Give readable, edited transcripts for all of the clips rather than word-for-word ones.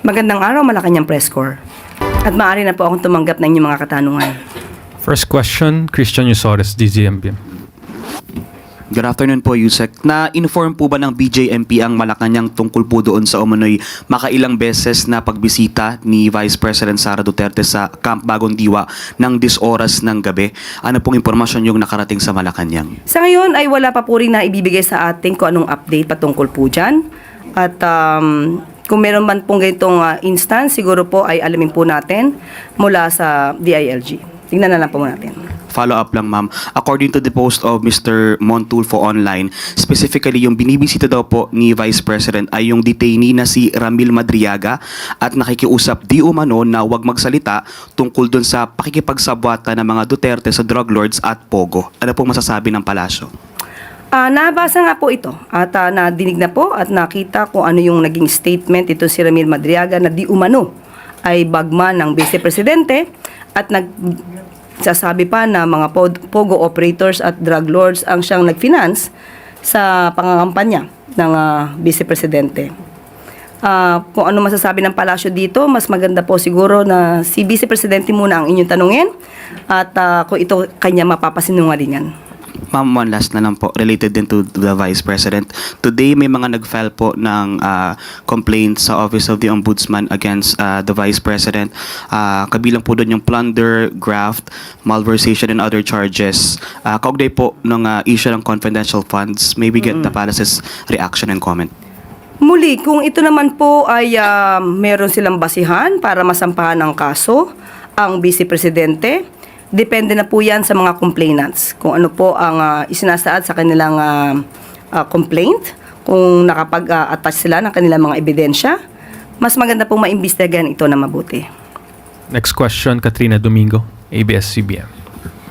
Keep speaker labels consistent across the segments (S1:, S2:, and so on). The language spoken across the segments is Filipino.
S1: Magandang araw, Malacanang Press Corps. At maaari na po akong tumanggap ng inyong mga katanungan.
S2: First question, Christian Yusores, DZMBM.
S3: Good afternoon po, Yusek. Na-inform po ba ng BJMP ang Malacanang tungkol po doon sa umano'y makailang beses na pagbisita ni Vice President Sara Duterte sa Camp Bagong Diwa ng 10 oras ng gabi? Ano pong impormasyon yung nakarating sa Malacanang?
S1: Sa ngayon ay wala pa po rin na ibibigay sa ating kung anong update patungkol po dyan. At kung meron man pong ganitong instance, siguro po ay alamin po natin mula sa DILG. Tingnan na lang po natin.
S3: Follow-up lang, ma'am. According to the post of Mr. Montulfo online, specifically yung binibisita daw po ni Vice President ay yung detainee na si Ramil Madriaga at nakikiusap di umano na huwag magsalita tungkol dun sa pakikipagsabwata ng mga Duterte sa drug lords at Pogo. Ano pong masasabi ng palasyo?
S1: Nabasa nga po ito at nadinig na po at nakita kung ano yung naging statement ito si Ramil Madriaga na di umano ay bagman ng Vice Presidente at nagsasabi pa na mga Pogo operators at drug lords ang siyang nag-finance sa pangangampanya ng Vice Presidente. Kung ano masasabi ng palasyo dito, mas maganda po siguro na si Vice Presidente muna ang inyong tanungin at kung ito kanya mapapasinungalingan.
S3: Ma'am, one last na lang po, related din to the Vice President. Today, may mga nag-file po ng complaint sa Office of the Ombudsman against the Vice President. Kabilang po doon yung plunder, graft, malversation, and other charges. Kaugnay po ng issue ng confidential funds, maybe get the palace's reaction and comment.
S1: Muli, kung ito naman po ay meron silang basihan para masampahan ng kaso, ang Vice Presidente, depende na po yan sa mga complainants. Kung ano po ang isinasaad sa kanilang complaint, kung nakapag-attach sila ng kanilang mga ebidensya, mas maganda pong maimbestigahan ito na mabuti.
S2: Next question, Katrina Domingo, ABS-CBN.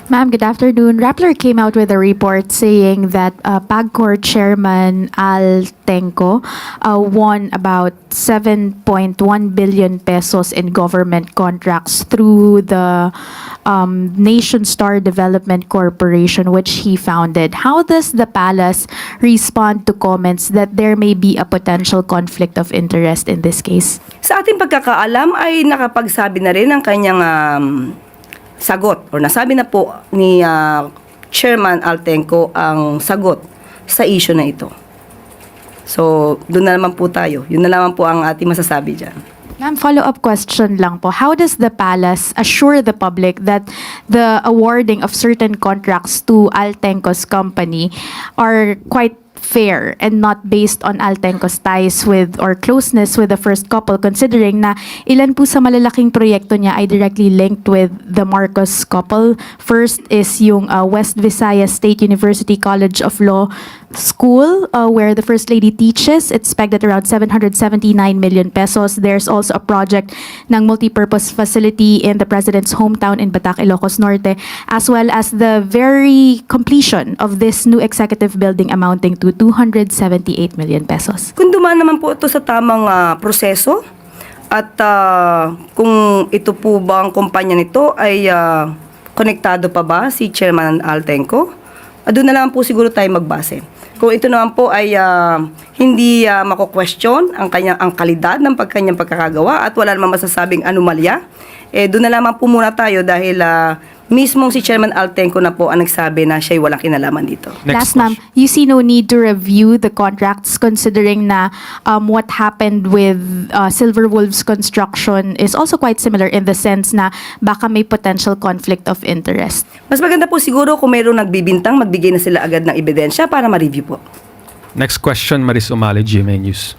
S4: Ma'am, good afternoon. Rappler came out with a report saying that PAGCOR Chairman Al Tenco won about 7.1 billion pesos in government contracts through the Nation Star Development Corporation, which he founded. How does the palace respond to comments that there may be a potential conflict of interest in this case?
S1: Sa ating pagkakaalam ay nakapagsabi na rin ang kanyang sagot or nasabi na po ni Chairman Altenco ang sagot sa issue na ito. So, doon na naman po tayo. Yun na naman po ang ating masasabi dyan.
S4: Ma'am, follow-up question lang po. How does the palace assure the public that the awarding of certain contracts to Altenco's company are quite fair and not based on Altenco's ties with or closeness with the first couple, considering na ilan po sa malalaking proyekto niya ay directly linked with the Marcos couple? First is yung West Visayas State University College of Law School, where the First Lady teaches. It's pegged at around 779 million pesos. There's also a project ng multipurpose facility in the President's hometown in Batac, Ilocos Norte, as well as the very completion of this new executive building amounting to 278 million pesos.
S1: Kung dumaan naman po ito sa tamang proseso at kung ito po ba ang kumpanya nito ay konektado pa ba si Chairman Altenco, doon na lang po siguro tayo magbase. Kung ito naman po ay hindi mako-question ang kalidad ng kanyang pagkakagawa at wala namang masasabing anomalya, doon na lamang po muna tayo dahil mismong si Chairman Altenco na po ang nagsabi na siya'y walang kinalaman dito.
S4: Last, ma'am, you see no need to review the contracts considering na what happened with Silver Wolves Construction is also quite similar in the sense na baka may potential conflict of interest.
S1: Mas maganda po siguro kung mayroong nagbibintang, magbigay na sila agad ng ebidensya para ma-review po.
S2: Next question, Maris Umali, GMA News.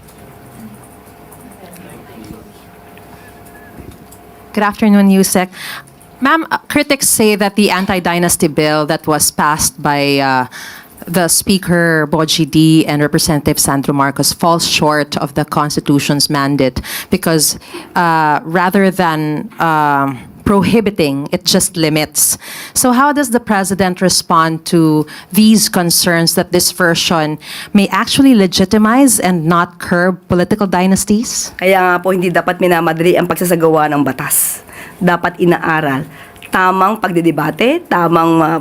S5: Good afternoon, Yusek. Ma'am, critics say that the anti-dynasty bill that was passed by the Speaker Boji D and Representative Sandro Marcos falls short of the Constitution's mandate because rather than prohibiting, it just limits. So how does the President respond to these concerns that this version may actually legitimize and not curb political dynasties?
S1: Kaya nga po hindi dapat minamadali ang pagsasagawa ng batas. Dapat inaaral. Tamang pagdidebate, tamang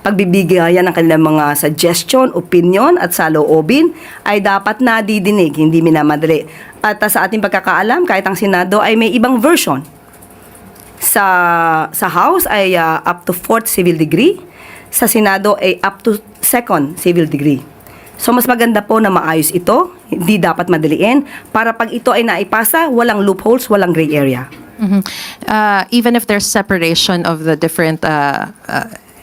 S1: pagbibigayan ng kanilang mga suggestion, opinion at saloobin ay dapat nadidinig, hindi minamadali. At sa ating pagkakaalam, kahit ang Senado ay may ibang version. Sa House ay up to 4th civil degree, sa Senado ay up to 2nd civil degree. So mas maganda po na maayos ito, hindi dapat madaliin, para pag ito ay naipasa, walang loopholes, walang gray area.
S5: Even if there's separation of the different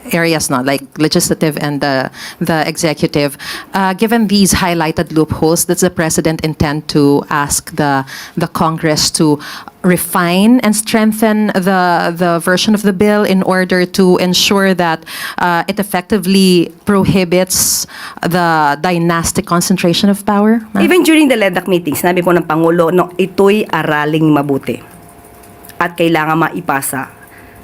S5: areas, no, like legislative and the executive, given these highlighted loopholes, does the president intend to ask the Congress to refine and strengthen the version of the bill in order to ensure that it effectively prohibits the dynastic concentration of power? Ma'am?
S1: Even during the LEDAC meeting, sinabi po ng Pangulo, no, ito'y araling mabuti at kailangan maipasa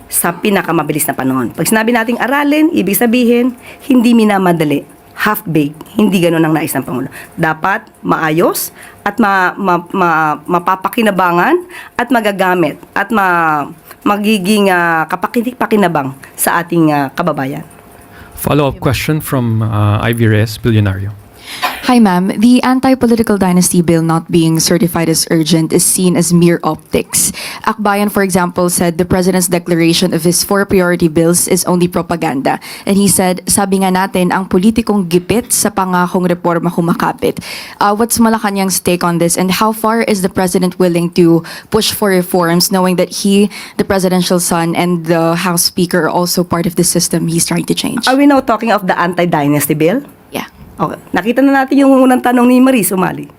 S1: sa pinakamabilis na panahon. Pag sinabi nating aralin, ibig sabihin, hindi minamadali, half-baked, hindi ganun ang nais ng Pangulo. Dapat maayos at mapapakinabangan at magagamit at magiging kapakinig-pakinabang sa ating kababayan.
S2: Follow-up question from Ivy Reyes, Billionario.
S6: Hi, ma'am. The anti-political dynasty bill not being certified as urgent is seen as mere optics. Akbayan, for example, said the president's declaration of his 4 priority bills is only propaganda. And he said, sabi nga natin, ang politikong gipit sa pangakong reforma kumakapit. What's Malacanang's take on this, and how far is the president willing to push for reforms, knowing that he, the presidential son, and the House Speaker are also part of the system he's trying to change?
S1: Are we now talking of the anti-dynasty bill?
S6: Yeah.
S1: Okay. Nakita na natin yung unang tanong ni Maris Umali.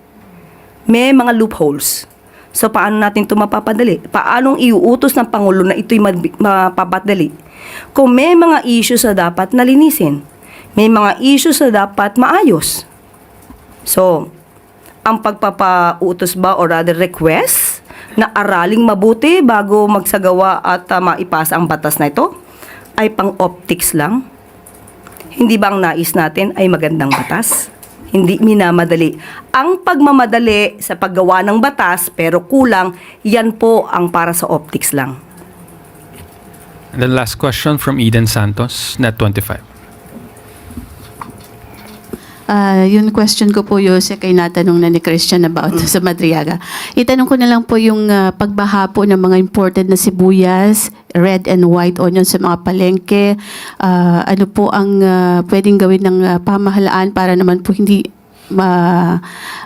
S1: May mga loopholes. So, paano natin ito mapapadali? Paanong iuutos ng Pangulo na ito'y mapapadali? Kung may mga issues na dapat nalinisin, may mga issues na dapat maayos. So, ang pagpapautos ba or rather request na araling mabuti bago magsagawa at maipasa ang batas na ito ay pang-optics lang? Hindi ba ang nais natin ay magandang batas? Hindi minamadali. Ang pagmamadali sa paggawa ng batas pero kulang, yan po ang para sa optics lang.
S2: And then last question from Eden Santos, Net 25.
S7: Yung question ko po, Yosek, ay natanong na ni Christian about sa Madriaga. Itanong ko na lang po yung pagbaha po ng mga imported na sibuyas, red and white onion sa mga palengke. Ano po ang pwedeng gawin ng pamahalaan para naman po hindi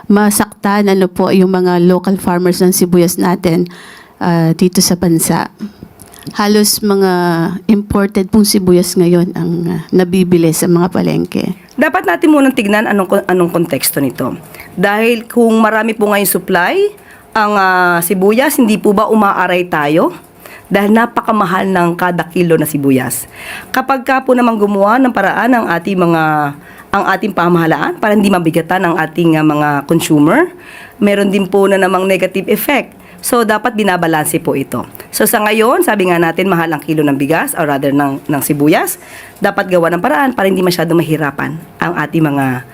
S7: masaktan ano po yung mga local farmers ng sibuyas natin dito sa bansa. Halos mga imported pong sibuyas ngayon ang nabibili sa mga palengke.
S1: Dapat natin munang tignan anong konteksto nito. Dahil kung marami po ngayon supply, ang sibuyas, hindi po ba umaaray tayo? Dahil napakamahal ng kada kilo na sibuyas. Kapag ka po naman gumawa ng paraan ang ating pamahalaan para hindi mabigatan ang ating mga consumer, meron din po na namang negative effect. So, dapat binabalanse po ito. So, sa ngayon, sabi nga natin, mahal ang kilo ng bigas, or rather ng sibuyas. Dapat gawa ng paraan para hindi masyado mahirapan ang ating mga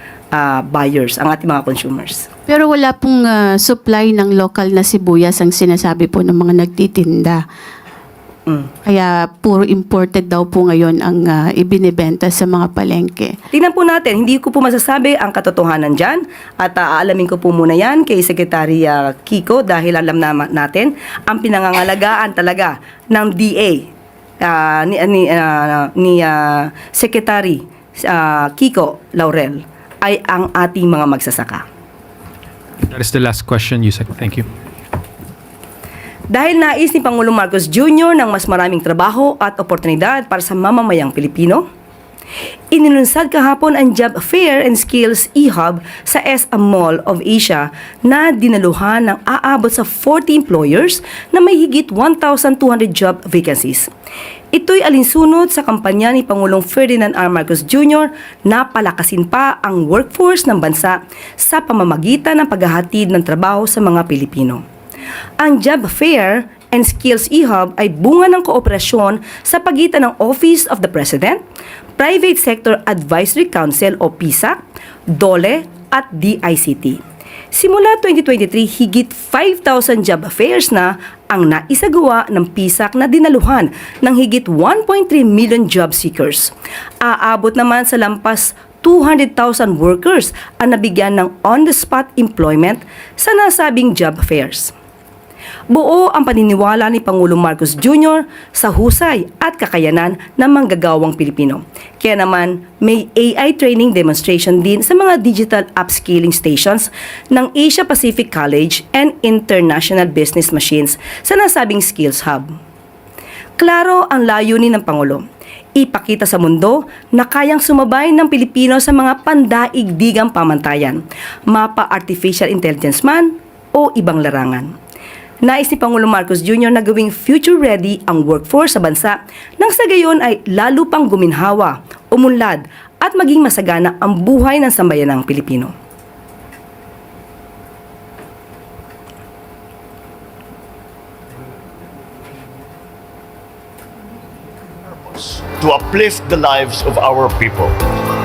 S1: buyers, ang ating mga consumers.
S7: Pero wala pong supply ng local na sibuyas ang sinasabi po ng mga nagtitinda. Kaya puro imported daw po ngayon ang ibinibenta sa mga palengke.
S1: Tingnan po natin, hindi ko po masasabi ang katotohanan dyan at aalamin ko po muna yan kay Secretary Kiko dahil alam natin ang pinangangalagaan talaga ng DA ni Secretary Kiko Laurel ay ang ating mga magsasaka.
S2: That is the last question, Yusek. Thank you.
S1: Dahil nais ni Pangulong Marcos Jr. ng mas maraming trabaho at oportunidad para sa mamamayang Pilipino, inilunsad kahapon ang Job Fair and Skills e-hub sa SM Mall of Asia na dinaluhan ng aabot sa 40 employers na may higit 1,200 job vacancies. Ito'y alinsunod sa kampanya ni Pangulong Ferdinand R. Marcos Jr. na palakasin pa ang workforce ng bansa sa pamamagitan ng paghahatid ng trabaho sa mga Pilipino. Ang Job Fair and Skills e-hub ay bunga ng kooperasyon sa pagitan ng Office of the President, Private Sector Advisory Council o PISA, DOLE at DICT. Simula 2023, higit 5,000 job fairs na ang naisagawa ng PISAC na dinaluhan ng higit 1.3 million job seekers. Aabot naman sa lampas 200,000 workers ang nabigyan ng on-the-spot employment sa nasabing job fairs. Buo ang paniniwala ni Pangulong Marcos Jr. sa husay at kakayanan ng manggagawang Pilipino. Kaya naman, may AI training demonstration din sa mga digital upskilling stations ng Asia Pacific College and International Business Machines sa nasabing Skills Hub. Klaro ang layunin ng Pangulo. Ipakita sa mundo na kayang sumabay ng Pilipino sa mga pandaigdigang pamantayan, mapa artificial intelligence man o ibang larangan. Nais ni Pangulong Marcos Jr. na gawing future-ready ang workforce sa bansa nang sa gayon ay lalo pang guminhawa, umunlad at maging masagana ang buhay ng sambayanang Pilipino.
S8: To uplift the lives of our people.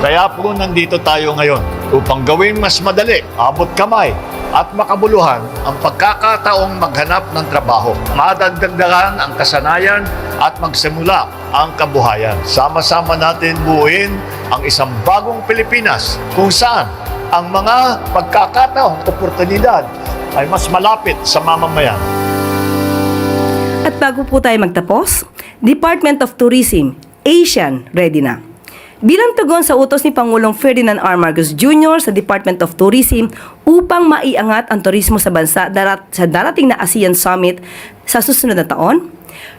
S8: Kaya po nandito tayo ngayon upang gawing mas madali, abot kamay at makabuluhan ang pagkakataong maghanap ng trabaho, madagdagan ang kasanayan at magsimula ang kabuhayan. Sama-sama natin buuin ang isang bagong Pilipinas kung saan ang mga pagkakataong oportunidad ay mas malapit sa mamamayan.
S1: At bago po tayo magtapos, Department of Tourism, Asian, ready na. Bilang tugon sa utos ni Pangulong Ferdinand R. Marcos Jr. sa Department of Tourism upang maiangat ang turismo sa bansa sa darating na ASEAN Summit sa susunod na taon,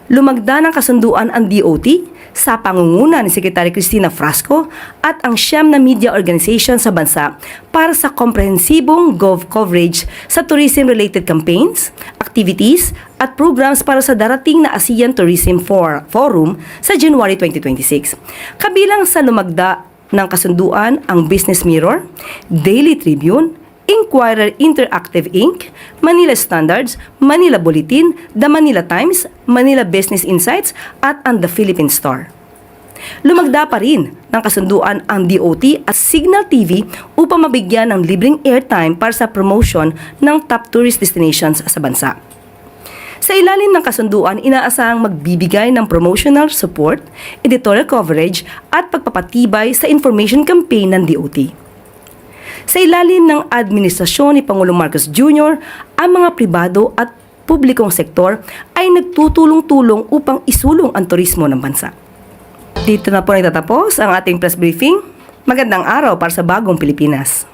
S1: lumagda ng kasunduan ang DOT sa pangunguna ni Secretary Cristina Frasco at ang siyam na media organization sa bansa para sa komprehensibong coverage sa tourism-related campaigns, activities, at programs para sa darating na ASEAN Tourism Forum sa January 2026. Kabilang sa lumagda ng kasunduan ang Business Mirror, Daily Tribune, Inquirer Interactive Inc., Manila Standards, Manila Bulletin, The Manila Times, Manila Business Insights at ang The Philippine Star. Lumagda pa rin ng kasunduan ang DOT at Signal TV upang mabigyan ng libreng airtime para sa promotion ng top tourist destinations sa bansa. Sa ilalim ng kasunduan, inaasahang magbibigay ng promotional support, editorial coverage at pagpapatibay sa information campaign ng DOT. Sa ilalim ng administrasyon ni Pangulong Marcos Jr., ang mga pribado at publikong sektor ay nagtutulong-tulong upang isulong ang turismo ng bansa. Dito na po nagtatapos ang ating press briefing. Magandang araw para sa bagong Pilipinas.